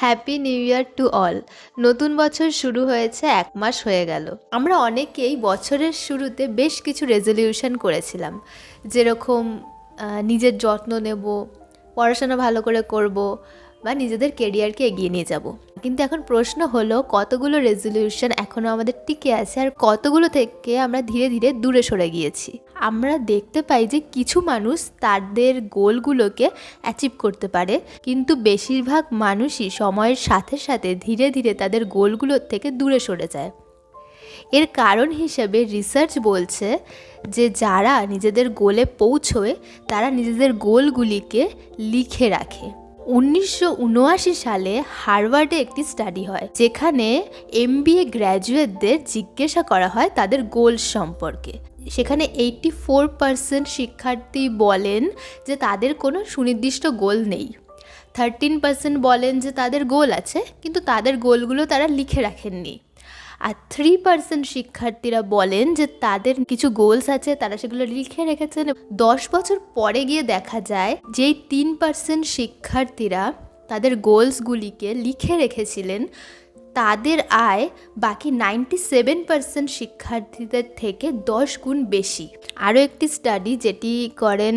Happy new year to all. নতুন বছর শুরু হয়েছে, 1 মাস হয়ে গেল। আমরা অনেকেই বছরের শুরুতে বেশ কিছু রেজলিউশন করেছিলাম, যেরকম নিজের যত্ন নেব, পড়াশোনা ভালো করে করব, বা নিজেদের কেরিয়ারকে এগিয়ে নিয়ে যাব। কিন্তু এখন প্রশ্ন হলো, কতগুলো রেজলিউশন এখনও আমাদের টিকে আছে, আর কতগুলো থেকে আমরা ধীরে ধীরে দূরে সরে গিয়েছি। আমরা দেখতে পাই যে কিছু মানুষ তাদের গোলগুলোকে অ্যাচিভ করতে পারে, কিন্তু বেশিরভাগ মানুষই সময়ের সাথে সাথে ধীরে ধীরে তাদের গোলগুলোর থেকে দূরে সরে যায়। এর কারণ হিসেবে রিসার্চ বলছে যে যারা নিজেদের গোলে পৌঁছয় তারা নিজেদের গোলগুলিকে লিখে রাখে। 1979 সালে হার্ভার্ডে একটি স্টাডি হয়, যেখানে MBA গ্র্যাজুয়েটদের জিজ্ঞাসা করা হয় তাদের গোল সম্পর্কে। সেখানে 84% শিক্ষার্থী বলেন যে তাদের কোনো সুনির্দিষ্ট গোল নেই। 13% বলেন যে তাদের গোল আছে, কিন্তু তাদের গোলগুলো তারা লিখে রাখেননি। আর 3% শিক্ষার্থীরা বলেন যে তাদের কিছু গোলস আছে, তারা সেগুলো লিখে রেখেছেন। 10 বছর পরে গিয়ে দেখা যায় যেই 3% শিক্ষার্থীরা তাদের গোলসগুলিকে লিখে রেখেছিলেন, তাদের আয় বাকি 97% শিক্ষার্থীদের থেকে 10 গুণ বেশি। আরও একটি স্টাডি যেটি করেন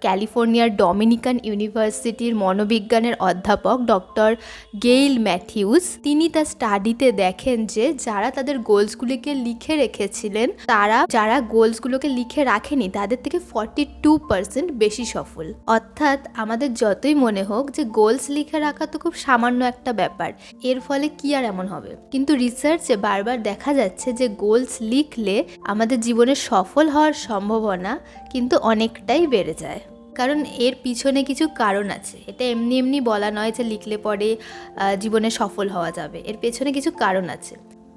ক্যালিফোর্নিয়ার ডমিনিকান ইউনিভার্সিটির মনোবিজ্ঞানের অধ্যাপক ডক্টর গেইল ম্যাথিউস, তিনি তার স্টাডিতে দেখেন যে যারা তাদের গোলসগুলিকে লিখে রেখেছিলেন, যারা গোলসগুলোকে লিখে রাখেনি তাদের থেকে 42% বেশি সফল। অর্থাৎ আমাদের যতই মনে হোক যে গোলস লিখে রাখা তো খুব সামান্য একটা ব্যাপার, এর ফলে কি আর এমন হবে, কিন্তু রিসার্চে বারবার দেখা যাচ্ছে যে গোলস লিখলে আমাদের জীবনে সফল হওয়ার সম্ভাবনা কিন্তু অনেকটাই বেড়ে যায়। কারণ এর পিছনে কিছু কারণ আছে, এটা এমনি এমনি বলা নয় যে লিখলে পরে জীবনে সফল হওয়া যাবে। এর পেছনে কিছু কারণ আছে,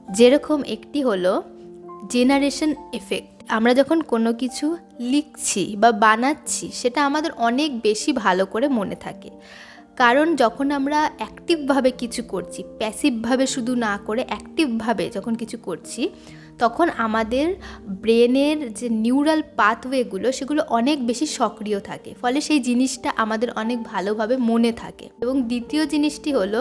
যেরকম একটি হলো জেনারেশন এফেক্ট। আমরা যখন কোনো কিছু লিখছি বা বানাচ্ছি, সেটা আমাদের অনেক বেশি ভালো করে মনে থাকে। কারণ যখন আমরা অ্যাক্টিভভাবে কিছু করছি, প্যাসিভভাবে শুধু না করে অ্যাক্টিভভাবে যখন কিছু করছি, তখন আমাদের ব্রেনের যে নিউরাল পাথওয়েগুলো সেগুলো অনেক বেশি সক্রিয় থাকে, ফলে সেই জিনিসটা আমাদের অনেক ভালোভাবে মনে থাকে। এবং দ্বিতীয় জিনিসটি হলো,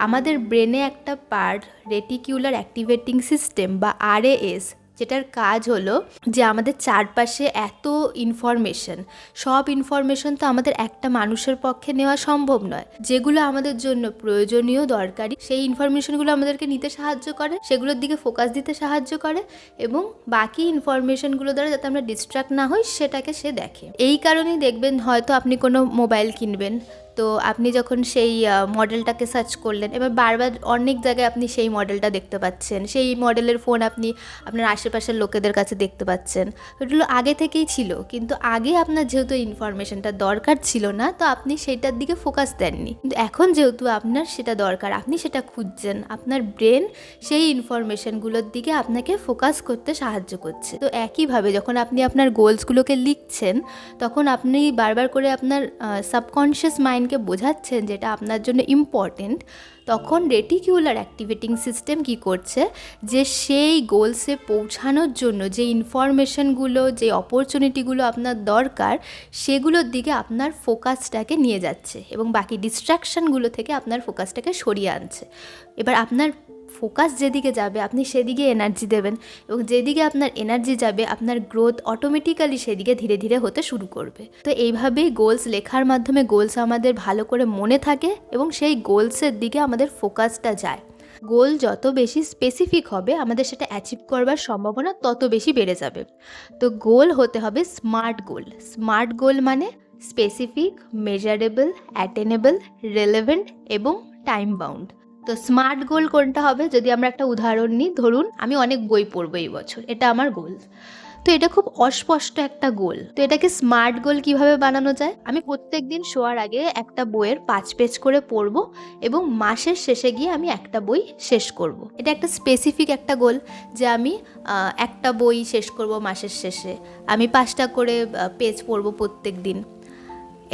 আমাদের ব্রেনে একটা পার্ট রেটিকিউলার অ্যাক্টিভেটিং সিস্টেম বা RAS, যেটার কাজ হলো যে আমাদের চারপাশে এত ইনফরমেশন, সব ইনফরমেশন তো আমাদের একটা মানুষের পক্ষে নেওয়া সম্ভব নয়। যেগুলো আমাদের জন্য প্রয়োজনীয়, দরকারি, সেই ইনফরমেশনগুলো আমাদেরকে নিতে সাহায্য করে, সেগুলোর দিকে ফোকাস দিতে সাহায্য করে, এবং বাকি ইনফরমেশনগুলো দ্বারা যাতে আমরা ডিস্ট্র্যাক্ট না হই সেটাকে সে দেখে। এই কারণেই দেখবেন হয়তো আপনি কোনো মোবাইল কিনবেন, তো আপনি যখন সেই মডেলটাকে সার্চ করলেন, এবার বারবার অনেক জায়গায় আপনি সেই মডেলটা দেখতে পাচ্ছেন, সেই মডেলের ফোন আপনি আপনার আশেপাশের লোকেদের কাছে দেখতে পাচ্ছেন। এগুলো আগে থেকেই ছিল, কিন্তু আগে আপনার যেহেতু ইনফরমেশনটা দরকার ছিল না, তো আপনি সেইটার দিকে ফোকাস দেননি। কিন্তু এখন যেহেতু আপনার সেটা দরকার, আপনি সেটা খুঁজছেন, আপনার ব্রেন সেই ইনফরমেশনগুলোর দিকে আপনাকে ফোকাস করতে সাহায্য করছে। তো একইভাবে যখন আপনি আপনার গোলসগুলোকে লিখছেন, তখন আপনি বারবার করে আপনার সাবকনশিয়াস মাইন্ডকে বোঝাচ্ছেন যেটা আপনার জন্য ইম্পর্টেন্ট। তখন রেটিকিউলার অ্যাক্টিভেটিং সিস্টেম কি করছে, যে সেই গোলসে পৌঁছানোর জন্য যে ইনফরমেশনগুলো, যে অপরচুনিটিগুলো আপনার দরকার, সেগুলোর দিকে আপনার ফোকাসটাকে নিয়ে যাচ্ছে এবং বাকি ডিস্ট্র্যাকশানগুলো থেকে আপনার ফোকাসটাকে সরিয়ে আনছে। এবার আপনার ফোকাস যেদিকে যাবে আপনি সেদিকে এনার্জি দেবেন, এবং যেদিকে আপনার এনার্জি যাবে আপনার গ্রোথ অটোমেটিক্যালি সেদিকে ধীরে ধীরে হতে শুরু করবে। তো এইভাবেই গোলস লেখার মাধ্যমে গোলস আমাদের ভালো করে মনে থাকে এবং সেই গোলসের দিকে আমাদের ফোকাসটা যায়। গোল যত বেশি স্পেসিফিক হবে, আমাদের সেটা অ্যাচিভ করবার সম্ভাবনা তত বেশি বেড়ে যাবে। তো গোল হতে হবে স্মার্ট গোল। স্মার্ট গোল মানে স্পেসিফিক, মেজারেবল, অ্যাটেনেবল, রেলেভেন্ট এবং টাইম বাউন্ড। তো স্মার্ট গোল কোনটা হবে, যদি আমরা একটা উদাহরণ নিই, ধরুন আমি অনেক বই পড়বো এই বছর, এটা আমার গোল। তো এটা খুব অস্পষ্ট একটা গোল। তো এটাকে স্মার্ট গোল কিভাবে বানানো যায়? আমি প্রত্যেক দিন শোয়ার আগে একটা বইয়ের 5 পেজ করে পড়বো এবং মাসের শেষে গিয়ে আমি একটা বই শেষ করব। এটা একটা স্পেসিফিক একটা গোল, যে আমি একটা বই শেষ করব মাসের শেষে, আমি 5টা করে পেজ পড়বো প্রত্যেক দিন।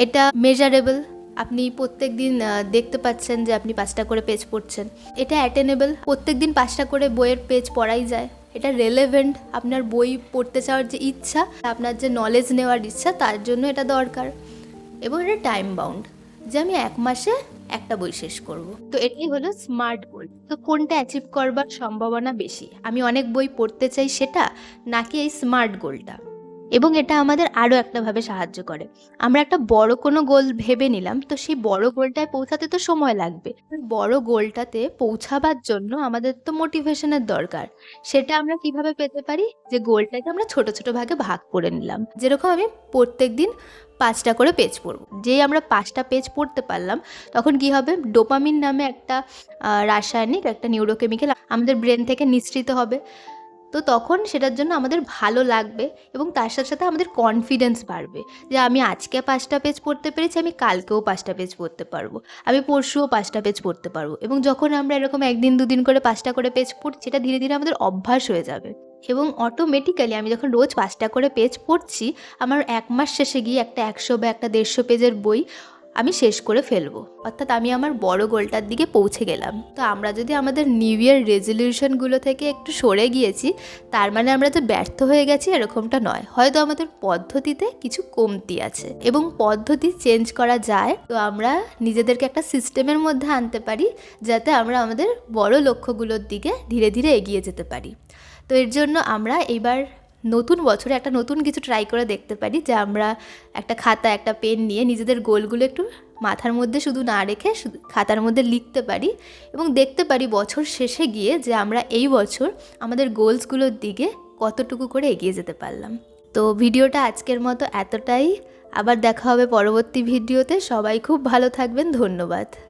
এটা মেজারেবল, আপনি প্রত্যেক দিন দেখতে পাচ্ছেন যে আপনি 5টা করে পেজ পড়ছেন। এটা অ্যাটেনেবল, প্রত্যেক দিন 5টা করে বইয়ের পেজ পড়াই যায়। এটা রেলেভেন্ট, আপনার বই পড়তে চাওয়ার যে ইচ্ছা, আপনার যে নলেজ নেওয়ার ইচ্ছা, তার জন্য এটা দরকার। এবং এটা টাইম বাউন্ড, যে আমি 1 মাসে একটা বই শেষ করব। তো এটাই হলো স্মার্ট গোল। তো কোনটা অ্যাচিভ করবার সম্ভাবনা বেশি, আমি অনেক বই পড়তে চাই সেটা, নাকি এই স্মার্ট গোলটা? এবং এটা আমাদের আরও একটাভাবে সাহায্য করে। আমরা একটা বড় কোনো গোল ভেবে নিলাম, তো সেই বড় গোলটায় পৌঁছাতে তো সময় লাগবে। বড় গোলটাতে পৌঁছাবার জন্য আমাদের তো মোটিভেশনের দরকার। সেটা আমরা কিভাবে পেতে পারি? যে গোলটাকে আমরা ছোট ছোট ভাগে ভাগ করে নিলাম। যেরকম আমি প্রত্যেক দিন 5টা করে পেজ পড়ব। যেই আমরা 5টা পেজ পড়তে পারলাম, তখন কি হবে? ডোপামিন নামে একটা রাসায়নিক একটা নিউরোকেমিক্যাল আমাদের ব্রেন থেকে নিঃসৃত হবে। তো তখন সেটার জন্য আমাদের ভালো লাগবে এবং তার সাথে সাথে আমাদের কনফিডেন্স বাড়বে যে আমি আজকে 5টা পেজ পড়তে পেরেছি, আমি কালকেও 5টা পেজ পড়তে পারবো, আমি পরশুও 5টা পেজ পড়তে পারবো। এবং যখন আমরা এরকম 1 দিন 2 দিন করে 5টা করে পেজ পড়ছি, এটা ধীরে ধীরে আমাদের অভ্যাস হয়ে যাবে এবং অটোমেটিক্যালি আমি যখন রোজ 5টা করে পেজ পড়ছি, আমার 1 মাস শেষে গিয়ে একটা 100 বা একটা 150 পেজের বই আমি শেষ করে ফেলবো। অর্থাৎ আমি আমার বড় গোলটার দিকে পৌঁছে গেলাম। তো আমরা যদি আমাদের নিউ ইয়ার রেজলিউশনগুলো থেকে একটু সরে গিয়েছি, তার মানে আমরা যে ব্যর্থ হয়ে গেছি এরকমটা নয়। হয়তো আমাদের পদ্ধতিতে কিছু কমতি আছে এবং পদ্ধতি চেঞ্জ করা যায়। তো আমরা নিজেদেরকে একটা সিস্টেমের মধ্যে আনতে পারি, যাতে আমরা আমাদের বড় লক্ষ্যগুলোর দিকে ধীরে ধীরে এগিয়ে যেতে পারি। তো এর জন্য আমরা এইবার নতুন বছরে একটা নতুন কিছু ট্রাই করে দেখতে পারি, যে আমরা একটা খাতা একটা পেন নিয়ে নিজেদের গোলগুলো একটু মাথার মধ্যে শুধু না রেখে শুধু খাতার মধ্যে লিখতে পারি এবং দেখতে পারি বছর শেষে গিয়ে যে আমরা এই বছর আমাদের গোলসগুলোর দিকে কতটুকু করে এগিয়ে যেতে পারলাম। তো ভিডিওটা আজকের মতো এতটাই। আবার দেখা হবে পরবর্তী ভিডিওতে। সবাই খুব ভালো থাকবেন। ধন্যবাদ।